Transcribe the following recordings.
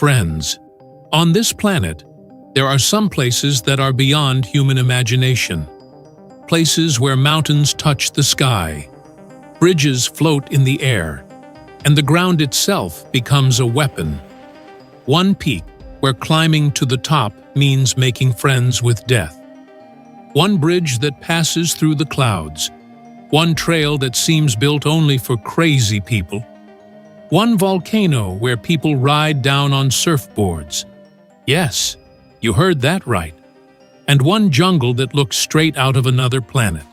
Friends, on this planet, there are some places that are beyond human imagination. Places where mountains touch the sky, bridges float in the air, and the ground itself becomes a weapon. One peak where climbing to the top means making friends with death. One bridge that passes through the clouds. One trail that seems built only for crazy people. One volcano where people ride down on surfboards. Yes, you heard that right. And one jungle that looks straight out of another planet.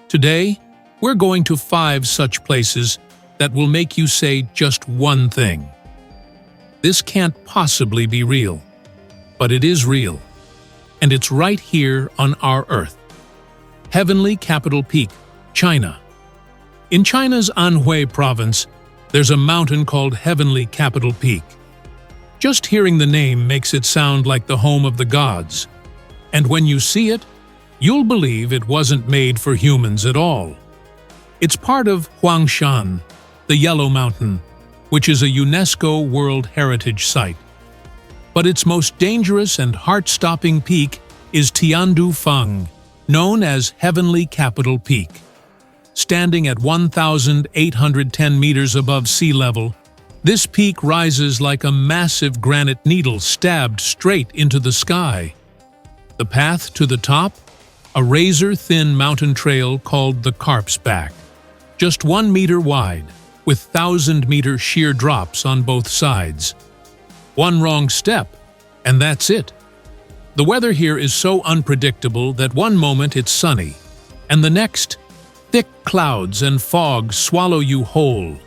Today, we're going to 5 such places that will make you say just one thing. This can't possibly be real, but it is real, and it's right here on our Earth. Heavenly Capital Peak, China. In China's Anhui province, there's a mountain called Heavenly Capital Peak. Just hearing the name makes it sound like the home of the gods, and when you see it, you'll believe it wasn't made for humans at all. It's part of Huangshan, the Yellow Mountain, which is a UNESCO World Heritage Site. But its most dangerous and heart-stopping peak is Tiandufeng, known as Heavenly Capital Peak. Standing at 1,810 meters above sea level, this peak rises like a massive granite needle stabbed straight into the sky. The path to the top? A razor-thin mountain trail called the Carp's Back, just 1 meter wide, with 1,000-meter sheer drops on both sides. One wrong step, and that's it. The weather here is so unpredictable that one moment it's sunny, and the next, thick clouds and fog swallow you whole.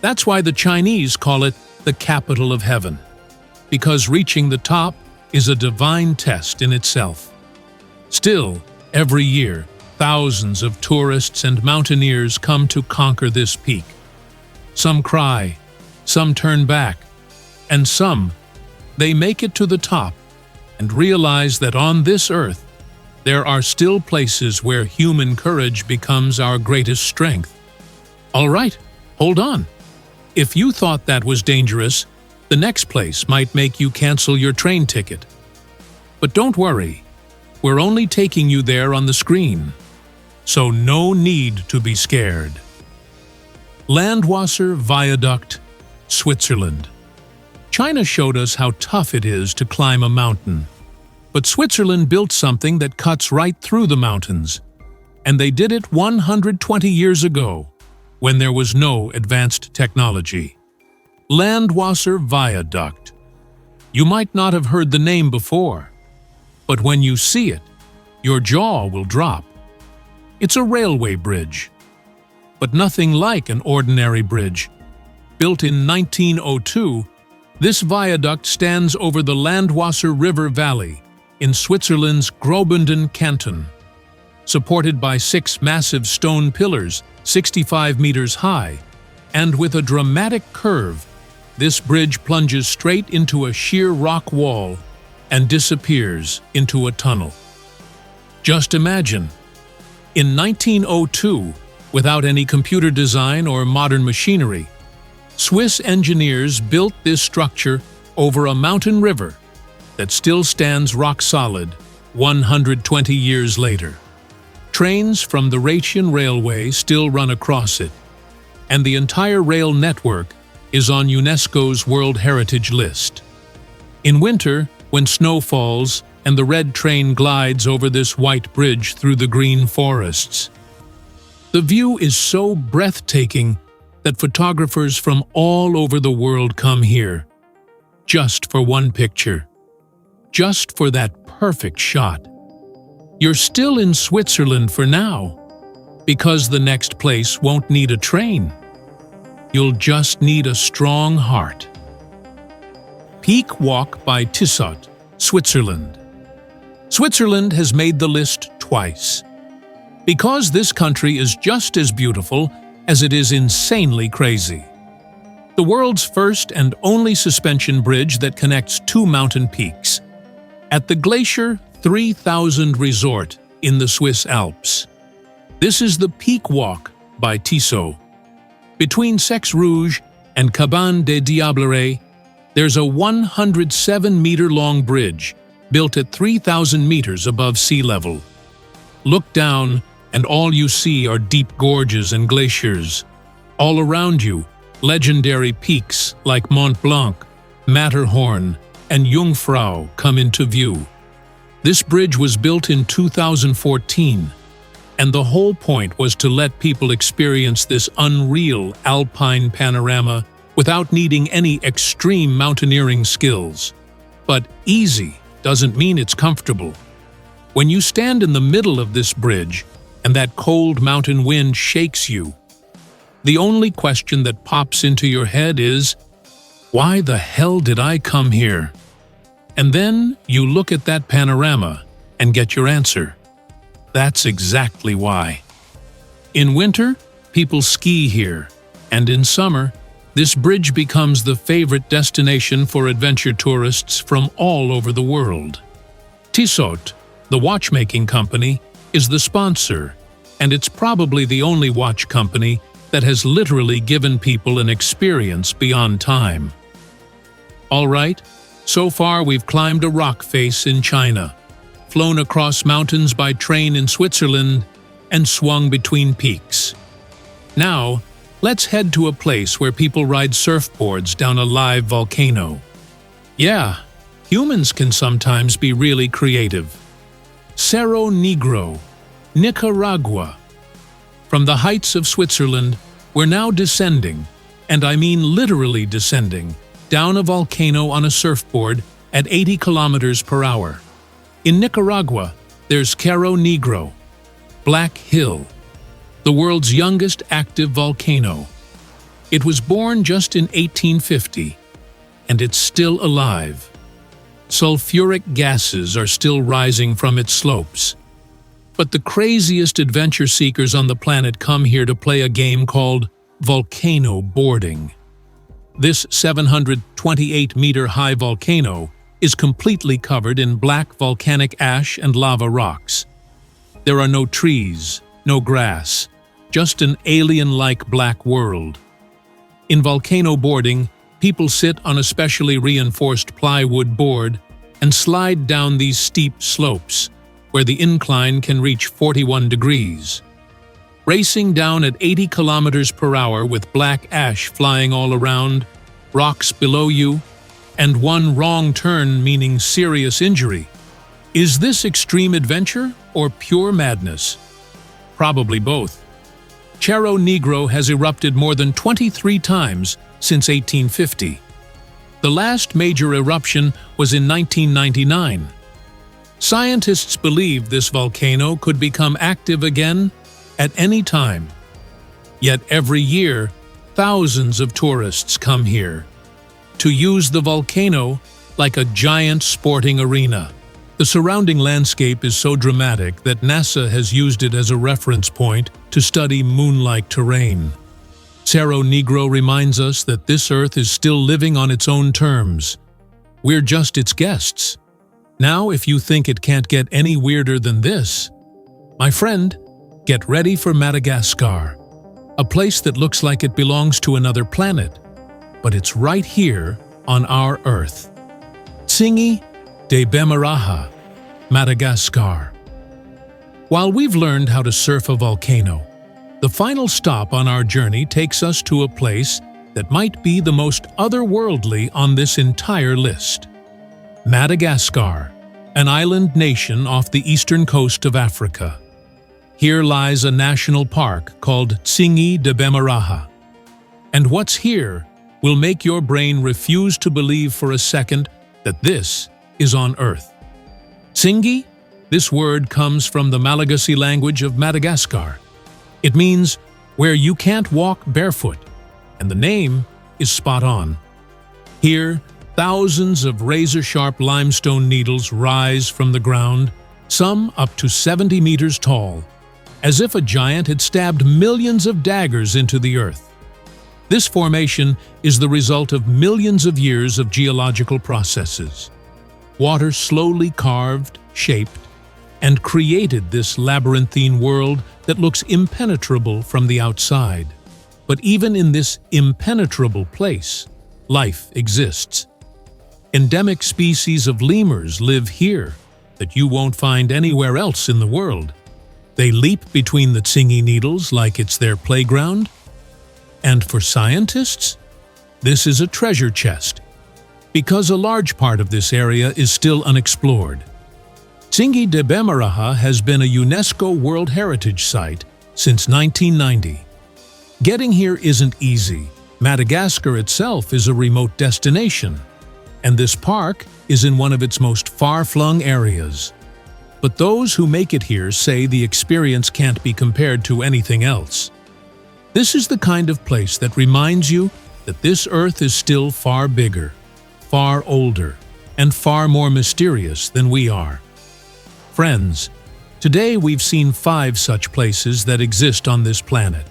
That's why the Chinese call it the capital of heaven, because reaching the top is a divine test in itself. Still, every year, thousands of tourists and mountaineers come to conquer this peak. Some cry, some turn back, and some, they make it to the top and realize that on this earth, there are still places where human courage becomes our greatest strength. All right, hold on. If you thought that was dangerous, the next place might make you cancel your train ticket. But don't worry, we're only taking you there on the screen, so no need to be scared. Landwasser Viaduct, Switzerland. China showed us how tough it is to climb a mountain. But Switzerland built something that cuts right through the mountains. And they did it 120 years ago, when there was no advanced technology. Landwasser Viaduct. You might not have heard the name before, but when you see it, your jaw will drop. It's a railway bridge, but nothing like an ordinary bridge. Built in 1902, this viaduct stands over the Landwasser River Valley in Switzerland's Graubünden canton. Supported by 6 massive stone pillars, 65 meters high, and with a dramatic curve, this bridge plunges straight into a sheer rock wall and disappears into a tunnel. Just imagine, in 1902, without any computer design or modern machinery, Swiss engineers built this structure over a mountain river that still stands rock solid 120 years later. Trains from the Rhaetian Railway still run across it, and the entire rail network is on UNESCO's World Heritage List. In winter, when snow falls and the red train glides over this white bridge through the green forests, the view is so breathtaking that photographers from all over the world come here, just for one picture, just for that perfect shot. You're still in Switzerland for now, because the next place won't need a train. You'll just need a strong heart. Peak Walk by Tissot, Switzerland. Switzerland has made the list twice, because this country is just as beautiful as it is insanely crazy. The world's first and only suspension bridge that connects 2 mountain peaks, at the Glacier 3000 Resort in the Swiss Alps. This is the Peak Walk by Tissot. Between Sex Rouge and Cabane des Diablerets, There's a 107-meter-long bridge built at 3,000 meters above sea level. Look down, and all you see are deep gorges and glaciers. All around you, legendary peaks like Mont Blanc, Matterhorn, and Jungfrau come into view. This bridge was built in 2014, and the whole point was to let people experience this unreal alpine panorama without needing any extreme mountaineering skills. But easy doesn't mean it's comfortable. When you stand in the middle of this bridge and that cold mountain wind shakes you, the only question that pops into your head is, why the hell did I come here? And then you look at that panorama and get your answer. That's exactly why. In winter, people ski here, and in summer, this bridge becomes the favorite destination for adventure tourists from all over the world. Tissot, the watchmaking company, is the sponsor, and it's probably the only watch company that has literally given people an experience beyond time. All right, so far we've climbed a rock face in China, flown across mountains by train in Switzerland, and swung between peaks. Now, let's head to a place where people ride surfboards down a live volcano. Yeah, humans can sometimes be really creative. Cerro Negro, Nicaragua. From the heights of Switzerland, we're now descending, and I mean literally descending, down a volcano on a surfboard at 80 kilometers per hour. In Nicaragua, there's Cerro Negro, Black Hill, the world's youngest active volcano. It was born just in 1850, and it's still alive. Sulfuric gases are still rising from its slopes. But the craziest adventure seekers on the planet come here to play a game called volcano boarding. This 728-meter-high volcano is completely covered in black volcanic ash and lava rocks. There are no trees, no grass, just an alien-like black world. In volcano boarding, people sit on a specially reinforced plywood board and slide down these steep slopes, where the incline can reach 41 degrees. Racing down at 80 kilometers per hour with black ash flying all around, rocks below you, and one wrong turn meaning serious injury. Is this extreme adventure or pure madness? Probably both. Cerro Negro has erupted more than 23 times since 1850. The last major eruption was in 1999. Scientists believe this volcano could become active again at any time. Yet every year, thousands of tourists come here to use the volcano like a giant sporting arena. The surrounding landscape is so dramatic that NASA has used it as a reference point to study moon-like terrain. Cerro Negro reminds us that this Earth is still living on its own terms. We're just its guests. Now, if you think it can't get any weirder than this, my friend, get ready for Madagascar, a place that looks like it belongs to another planet, but it's right here on our Earth. Tsingy de Bemaraha, Madagascar. While we've learned how to surf a volcano, the final stop on our journey takes us to a place that might be the most otherworldly on this entire list. Madagascar, an island nation off the eastern coast of Africa. Here lies a national park called Tsingy de Bemaraha. And what's here will make your brain refuse to believe for a second that this is on Earth. Tsingy, this word comes from the Malagasy language of Madagascar. It means where you can't walk barefoot, and the name is spot on. Here, thousands of razor-sharp limestone needles rise from the ground, some up to 70 meters tall, as if a giant had stabbed millions of daggers into the earth. This formation is the result of millions of years of geological processes. Water slowly carved, shaped, and created this labyrinthine world that looks impenetrable from the outside. But even in this impenetrable place, life exists. Endemic species of lemurs live here that you won't find anywhere else in the world. They leap between the Tsingy needles like it's their playground. And for scientists, this is a treasure chest, because a large part of this area is still unexplored. Tsingy de Bemaraha has been a UNESCO World Heritage Site since 1990. Getting here isn't easy. Madagascar itself is a remote destination, and this park is in one of its most far-flung areas. But those who make it here say the experience can't be compared to anything else. This is the kind of place that reminds you that this Earth is still far bigger, far older, and far more mysterious than we are. Friends, today we've seen 5 such places that exist on this planet,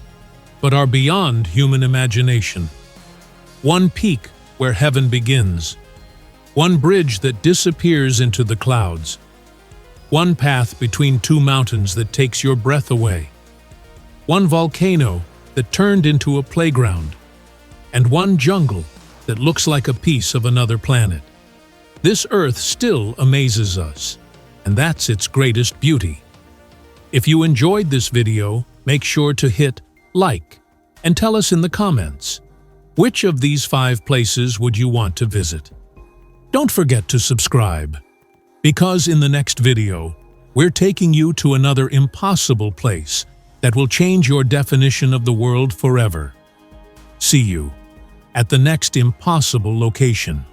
but are beyond human imagination. One peak where heaven begins. One bridge that disappears into the clouds. One path between 2 mountains that takes your breath away. One volcano that turned into a playground. And one jungle that looks like a piece of another planet. This Earth still amazes us, and that's its greatest beauty. If you enjoyed this video, make sure to hit like and tell us in the comments, which of these 5 places would you want to visit? Don't forget to subscribe, because in the next video, we're taking you to another impossible place that will change your definition of the world forever. See you at the next impossible location.